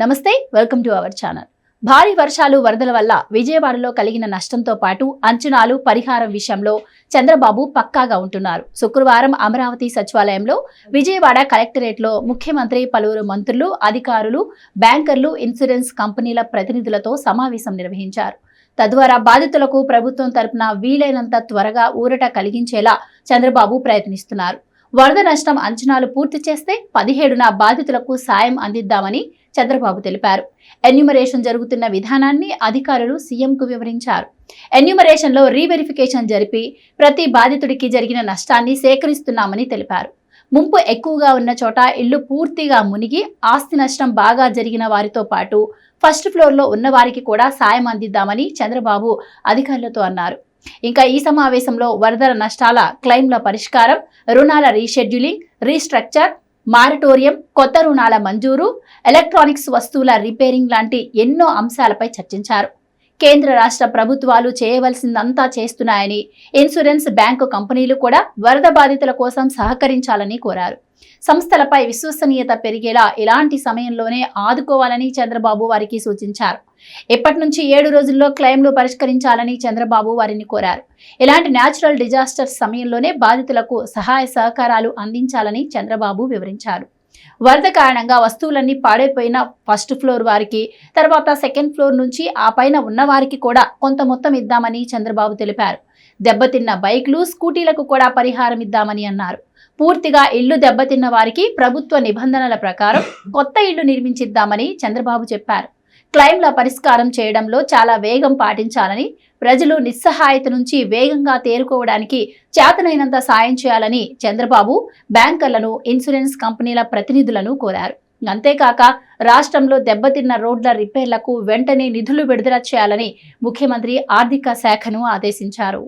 నమస్తే, welcome to our channel. భారీ వర్షాలు వరదల వల్ల విజయవాడలో కలిగిన నష్టంతో పాటు అంచనాలు పరిహారం విషయంలో చంద్రబాబు పక్కాగా ఉంటున్నారు. శుక్రవారం అమరావతి సచివాలయంలో విజయవాడ కలెక్టరేట్లో ముఖ్యమంత్రి పలువురు మంత్రులు, అధికారులు, బ్యాంకర్లు, ఇన్సూరెన్స్ కంపెనీల ప్రతినిధులతో సమావేశం నిర్వహించారు. తద్వారా బాధితులకు ప్రభుత్వం తరపున వీలైనంత త్వరగా ఊరట కలిగించేలా చంద్రబాబు ప్రయత్నిస్తున్నారు. వరద నష్టం అంచనాలు పూర్తి చేస్తే 17న బాధితులకు సాయం అందిద్దామని చంద్రబాబు తెలిపారు. ఎన్యూమరేషన్ జరుగుతున్న విధానాన్ని అధికారులు సీఎంకు వివరించారు. ఎన్యూమరేషన్లో రీవెరిఫికేషన్ జరిపి ప్రతి బాధితుడికి జరిగిన నష్టాన్ని సేకరిస్తున్నామని తెలిపారు. ముంపు ఎక్కువగా ఉన్న చోట ఇళ్లు పూర్తిగా మునిగి ఆస్తి నష్టం బాగా జరిగిన వారితో పాటు ఫస్ట్ ఫ్లోర్లో ఉన్న వారికి కూడా సాయం అందిద్దామని చంద్రబాబు అధికారులతో అన్నారు. ఇంకా ఈ సమావేశంలో వరదల నష్టాల క్లెయిమ్ల పరిష్కారం, రుణాల రీషెడ్యూలింగ్, రీస్ట్రక్చర్, మారటోరియం, కొత్త రుణాల మంజూరు, ఎలక్ట్రానిక్స్ వస్తువుల రిపేరింగ్ లాంటి ఎన్నో అంశాలపై చర్చించారు. కేంద్ర రాష్ట్ర ప్రభుత్వాలు చేయవలసిందంతా చేస్తున్నాయని, ఇన్సూరెన్స్, బ్యాంకు కంపెనీలు కూడా వరద బాధితుల కోసం సహకరించాలని కోరారు. సంస్థలపై విశ్వసనీయత పెరిగేలా ఇలాంటి సమయంలోనే ఆదుకోవాలని చంద్రబాబు వారికి సూచించారు. ఇప్పటి నుంచి 7 రోజుల్లో క్లెయిమ్లు పరిష్కరించాలని చంద్రబాబు వారిని కోరారు. ఇలాంటి న్యాచురల్ డిజాస్టర్స్ సమయంలోనే బాధితులకు సహాయ సహకారాలు అందించాలని చంద్రబాబు వివరించారు. వరద కారణంగా వస్తువులన్నీ పాడైపోయిన ఫస్ట్ ఫ్లోర్ వారికి, తర్వాత సెకండ్ ఫ్లోర్ నుంచి ఆ పైన ఉన్న వారికి కూడా కొంత మొత్తం ఇద్దామని చంద్రబాబు తెలిపారు. దెబ్బతిన్న బైక్లు, స్కూటీలకు కూడా పరిహారం ఇద్దామని అన్నారు. పూర్తిగా ఇళ్లు దెబ్బతిన్న వారికి ప్రభుత్వ నిబంధనల ప్రకారం కొత్త ఇళ్లు నిర్మించిద్దామని చంద్రబాబు చెప్పారు. క్లెయిమ్ల పరిష్కారం చేయడంలో చాలా వేగం పాటించాలని, ప్రజలు నిస్సహాయత నుంచి వేగంగా తేరుకోవడానికి చేతనైనంత సాయం చేయాలని చంద్రబాబు బ్యాంకర్లను, ఇన్సూరెన్స్ కంపెనీల ప్రతినిధులను కోరారు. అంతేకాక రాష్ట్రంలో దెబ్బతిన్న రోడ్ల రిపేర్లకు వెంటనే నిధులు విడుదల చేయాలని ముఖ్యమంత్రి ఆర్థిక శాఖను ఆదేశించారు.